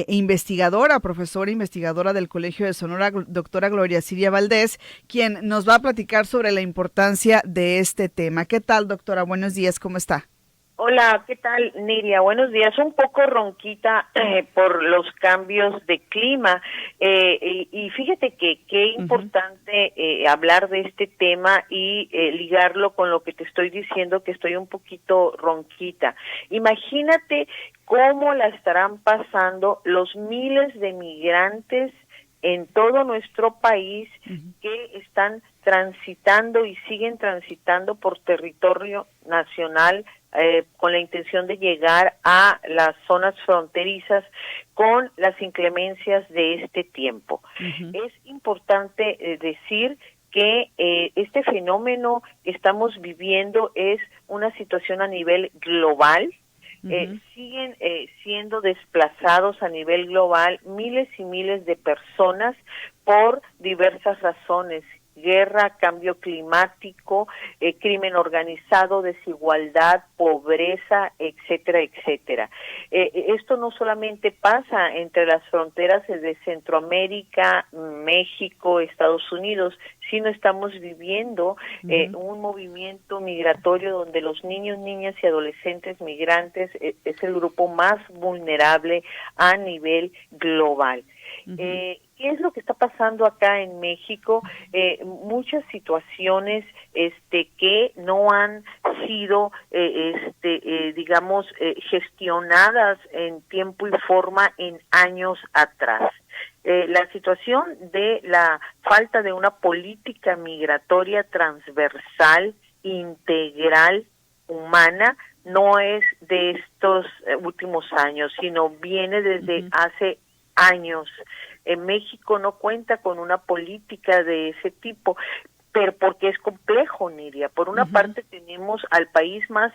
investigadora, profesora investigadora del Colegio de Sonora, doctora Gloria Silvia Valdés, quien nos va a platicar sobre la importancia de este tema. ¿Qué tal, doctora? Buenos días, ¿cómo está? Hola, ¿qué tal, Nidia? Buenos días. Un poco ronquita por los cambios de clima y fíjate que qué importante hablar de este tema y ligarlo con lo que te estoy diciendo, que estoy un poquito ronquita. Imagínate cómo la estarán pasando los miles de migrantes en todo nuestro país que están transitando y siguen transitando por territorio nacional con la intención de llegar a las zonas fronterizas con las inclemencias de este tiempo. Es importante decir que este fenómeno que estamos viviendo es una situación a nivel global. Siguen siendo desplazados a nivel global miles y miles de personas por diversas razones: guerra, cambio climático, crimen organizado, desigualdad, pobreza, etcétera, etcétera. Esto no solamente pasa entre las fronteras de Centroamérica, México, Estados Unidos, sino estamos viviendo un movimiento migratorio donde los niños, niñas y adolescentes migrantes es el grupo más vulnerable a nivel global. ¿Qué es lo que está pasando acá en México? Muchas situaciones que no han sido gestionadas en tiempo y forma en años atrás. La situación de la falta de una política migratoria transversal, integral, humana, no es de estos últimos años, sino viene desde hace años. México no cuenta con una política de ese tipo, pero porque es complejo, Nidia. Por una parte tenemos al país más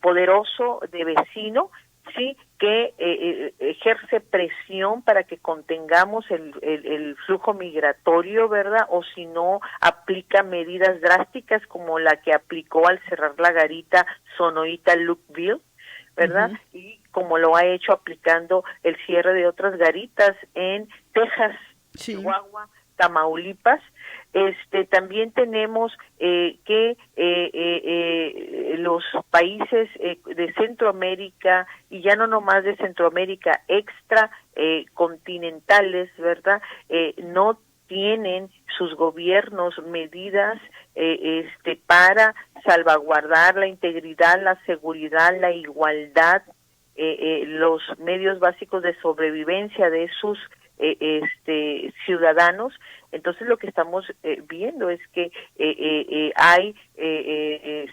poderoso de vecino, sí, que ejerce presión para que contengamos el flujo migratorio, ¿verdad? O si no, aplica medidas drásticas como la que aplicó al cerrar la garita Sonoita-Lukeville, ¿verdad? Y como lo ha hecho aplicando el cierre de otras garitas en Texas, Chihuahua, Tamaulipas. También tenemos que los países de Centroamérica, y ya no nomás de Centroamérica, extra continentales, ¿verdad? No tienen sus gobiernos medidas para salvaguardar la integridad, la seguridad, la igualdad, los medios básicos de sobrevivencia de sus ciudadanos. Entonces lo que estamos viendo es que hay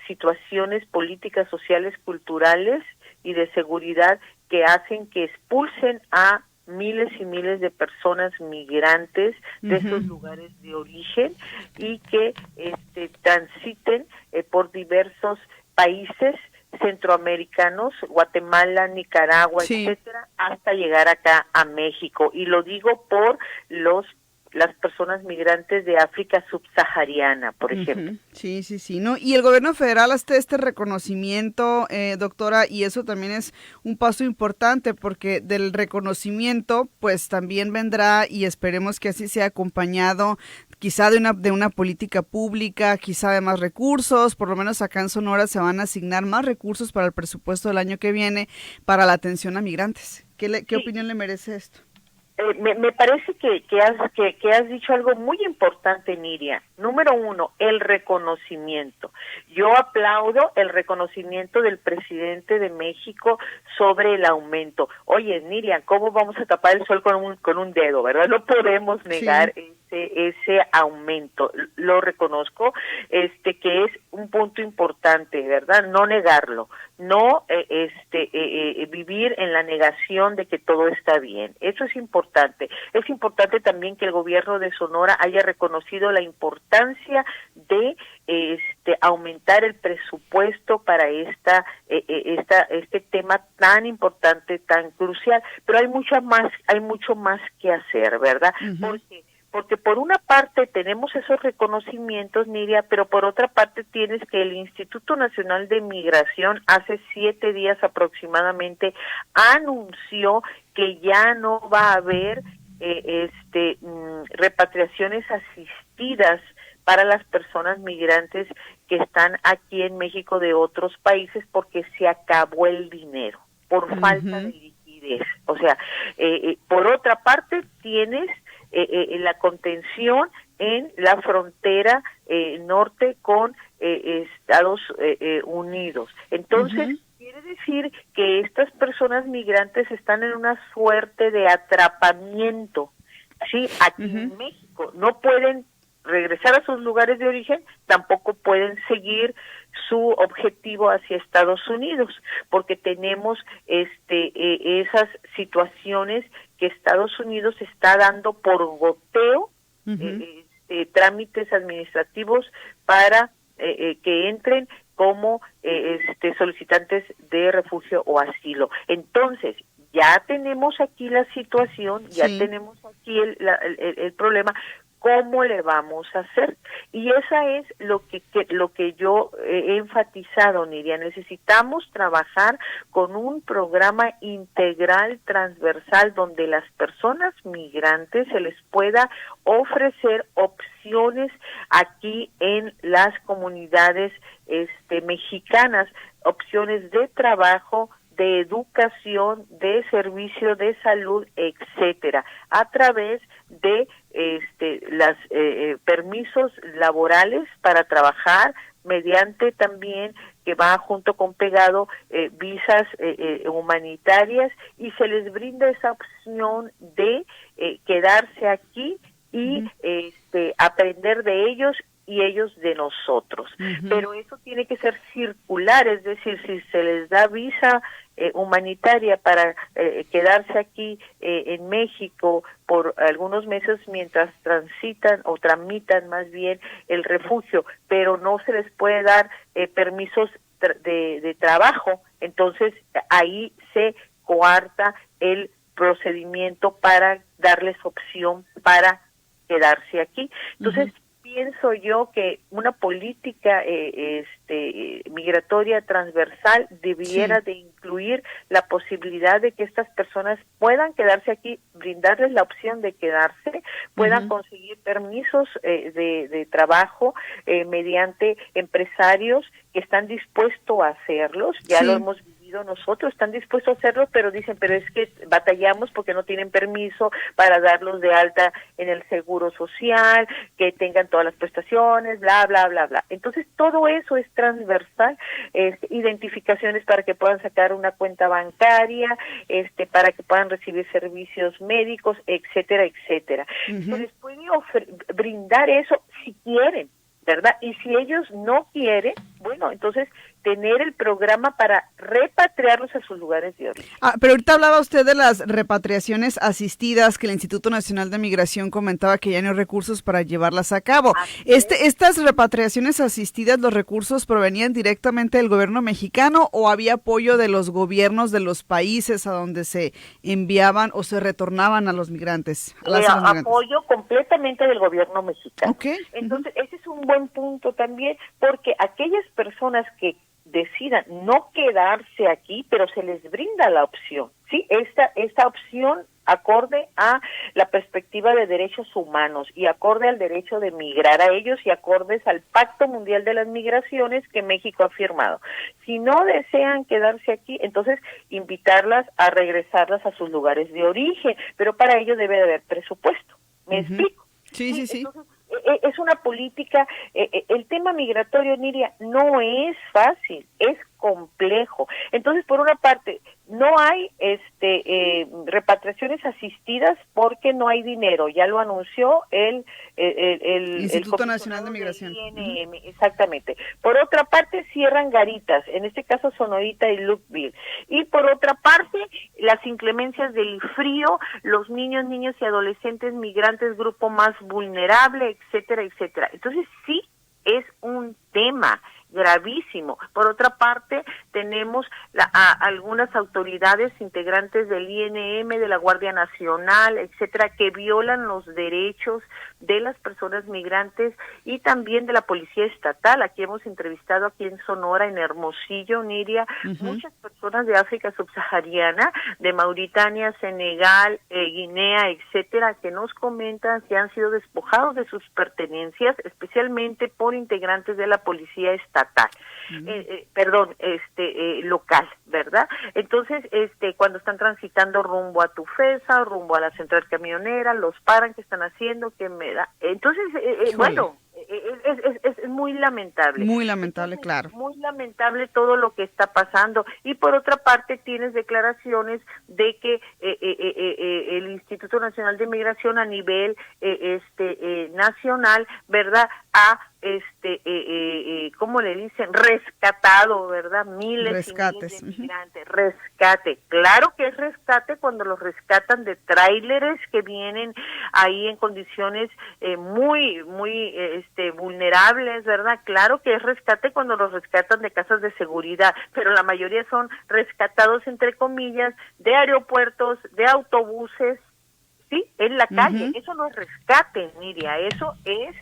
situaciones políticas, sociales, culturales y de seguridad que hacen que expulsen a miles y miles de personas migrantes de esos lugares de origen y que transiten por diversos países centroamericanos, Guatemala, Nicaragua, etcétera, hasta llegar acá a México. Y lo digo por las personas migrantes de África subsahariana, por ejemplo. Sí, ¿no? Y el gobierno federal hace este reconocimiento, doctora, y eso también es un paso importante, porque del reconocimiento, pues también vendrá, y esperemos que así sea acompañado, quizá de una política pública, quizá de más recursos. Por lo menos acá en Sonora se van a asignar más recursos para el presupuesto del año que viene para la atención a migrantes. ¿Qué opinión le merece esto? Me parece que has dicho algo muy importante, Nidia. Número uno, el reconocimiento. Yo aplaudo el reconocimiento del presidente de México sobre el aumento. Oye, Nidia, ¿cómo vamos a tapar el sol con un dedo, verdad? No podemos negar ese aumento. Lo reconozco, que es un punto importante, ¿verdad? No negarlo, no vivir en la negación de que todo está bien. Eso es importante. Es importante también que el gobierno de Sonora haya reconocido la importancia de aumentar el presupuesto para este tema tan importante, tan crucial. Pero hay mucho más que hacer, ¿verdad? porque por una parte tenemos esos reconocimientos, Nidia, pero por otra parte tienes que el Instituto Nacional de Migración hace 7 días aproximadamente anunció que ya no va a haber repatriaciones asistidas para las personas migrantes que están aquí en México de otros países porque se acabó el dinero por falta de liquidez. O sea, por otra parte tienes la contención en la frontera norte con Estados Unidos. Entonces, quiere decir que estas personas migrantes están en una suerte de atrapamiento, ¿sí? Aquí en México. No pueden regresar a sus lugares de origen, tampoco pueden seguir su objetivo hacia Estados Unidos, porque tenemos esas situaciones que Estados Unidos está dando por goteo, trámites administrativos para que entren como solicitantes de refugio o asilo. Entonces, ya tenemos aquí la situación, ya tenemos aquí el problema. ¿Cómo le vamos a hacer? Y esa es lo que yo he enfatizado, Nidia. Necesitamos trabajar con un programa integral, transversal, donde las personas migrantes se les pueda ofrecer opciones aquí en las comunidades mexicanas, opciones de trabajo, de educación, de servicio de salud, etcétera, a través de las permisos laborales para trabajar, mediante también que va junto con pegado visas humanitarias, y se les brinda esa opción de quedarse aquí y aprender de ellos y ellos de nosotros. Pero eso tiene que ser circular, es decir, si se les da visa humanitaria para quedarse aquí en México por algunos meses mientras transitan o tramitan más bien el refugio, pero no se les puede dar permisos de trabajo, entonces ahí se coarta el procedimiento para darles opción para quedarse aquí. Entonces, pienso yo que una política migratoria transversal debiera de incluir la posibilidad de que estas personas puedan quedarse aquí, brindarles la opción de quedarse, puedan conseguir permisos de trabajo mediante empresarios que están dispuestos a hacerlos, ya lo hemos vivido nosotros, están dispuestos a hacerlo, pero dicen, pero es que batallamos porque no tienen permiso para darlos de alta en el seguro social, que tengan todas las prestaciones, bla, bla, bla, bla. Entonces, todo eso es transversal, identificaciones para que puedan sacar una cuenta bancaria, para que puedan recibir servicios médicos, etcétera, etcétera. Se les puede brindar eso si quieren, ¿verdad? Y si ellos no quieren, bueno, entonces tener el programa para repatriarlos a sus lugares de origen. Pero ahorita hablaba usted de las repatriaciones asistidas, que el Instituto Nacional de Migración comentaba que ya no hay recursos para llevarlas a cabo. ¿Estas repatriaciones asistidas, los recursos provenían directamente del gobierno mexicano o había apoyo de los gobiernos de los países a donde se enviaban o se retornaban a los migrantes? Apoyo completamente del gobierno mexicano. Entonces, ese es un buen punto también, porque aquellas personas que decidan no quedarse aquí, pero se les brinda la opción, ¿sí? Esta opción acorde a la perspectiva de derechos humanos y acorde al derecho de migrar a ellos y acordes al Pacto Mundial de las Migraciones que México ha firmado. Si no desean quedarse aquí, entonces invitarlas a regresarlas a sus lugares de origen, pero para ello debe de haber presupuesto. ¿Me explico? Sí. Entonces, es una política, el tema migratorio, Nidia, no es fácil, es complejo. Entonces, por una parte, no hay repatriaciones asistidas porque no hay dinero, ya lo anunció el Instituto Nacional de Migración. Exactamente. Por otra parte, cierran garitas, en este caso Sonorita y Lukeville. Y por otra parte, las inclemencias del frío, los niños y adolescentes migrantes, grupo más vulnerable, etcétera, etcétera. Entonces, sí es un tema gravísimo. Por otra parte, tenemos algunas autoridades integrantes del INM, de la Guardia Nacional, etcétera, que violan los derechos de las personas migrantes y también de la Policía Estatal. Aquí hemos entrevistado aquí en Sonora, en Hermosillo, Niria, muchas personas de África subsahariana, de Mauritania, Senegal, Guinea, etcétera, que nos comentan que han sido despojados de sus pertenencias, especialmente por integrantes de la Policía Estatal. Local, ¿verdad? Entonces, cuando están transitando rumbo a Tufesa, rumbo a la central camionera, los paran, ¿qué están haciendo? ¿Qué me da? Entonces, bueno, es muy lamentable. Muy lamentable, claro. Muy lamentable todo lo que está pasando. Y por otra parte, tienes declaraciones de que el Instituto Nacional de Migración a nivel nacional, ¿verdad?, ha ¿cómo le dicen? Rescatado, ¿verdad? Miles y miles de migrantes. Rescate. Claro que es rescate cuando los rescatan de tráileres que vienen ahí en condiciones muy vulnerables, ¿verdad? Claro que es rescate cuando los rescatan de casas de seguridad, pero la mayoría son rescatados, entre comillas, de aeropuertos, de autobuses, ¿sí? En la calle. Eso no es rescate, Nidia, eso es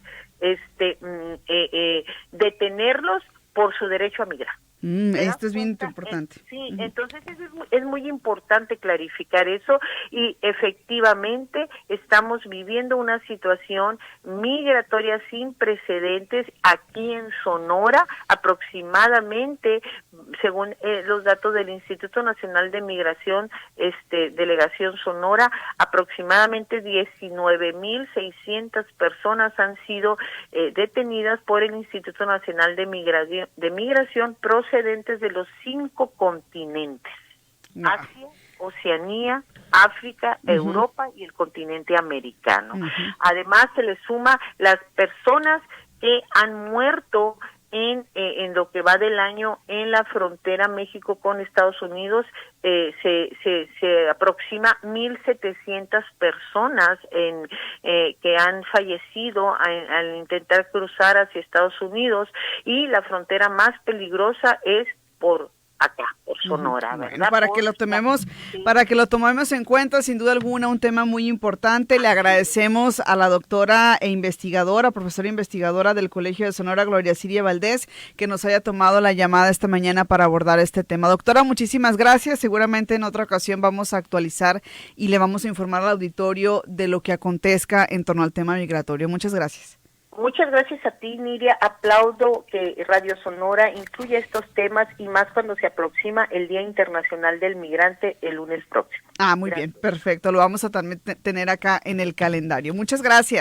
detenerlos por su derecho a migrar. Esto es bien importante. Sí, entonces es muy importante clarificar eso y efectivamente estamos viviendo una situación migratoria sin precedentes aquí en Sonora. Aproximadamente, según los datos del Instituto Nacional de Migración, Delegación Sonora, aproximadamente 19,600 personas han sido detenidas por el Instituto Nacional de Migración procedentes de los 5 continentes: Asia, Oceanía, África, Europa y el continente americano. Además, se le suma las personas que han muerto en lo que va del año en la frontera México con Estados Unidos. Se aproxima 1,700 personas que han fallecido al intentar cruzar hacia Estados Unidos, y la frontera más peligrosa es por acá, por Sonora, ¿verdad? Bueno, para que lo tomemos en cuenta, sin duda alguna, un tema muy importante. Le agradecemos a la doctora e investigadora, profesora investigadora del Colegio de Sonora, Gloria Siria Valdés, que nos haya tomado la llamada esta mañana para abordar este tema. Doctora, muchísimas gracias. Seguramente en otra ocasión vamos a actualizar y le vamos a informar al auditorio de lo que acontezca en torno al tema migratorio. Muchas gracias. Muchas gracias a ti, Nidia. Aplaudo que Radio Sonora incluya estos temas, y más cuando se aproxima el Día Internacional del Migrante el lunes próximo. Muy bien, perfecto. Lo vamos a tener acá en el calendario. Muchas gracias.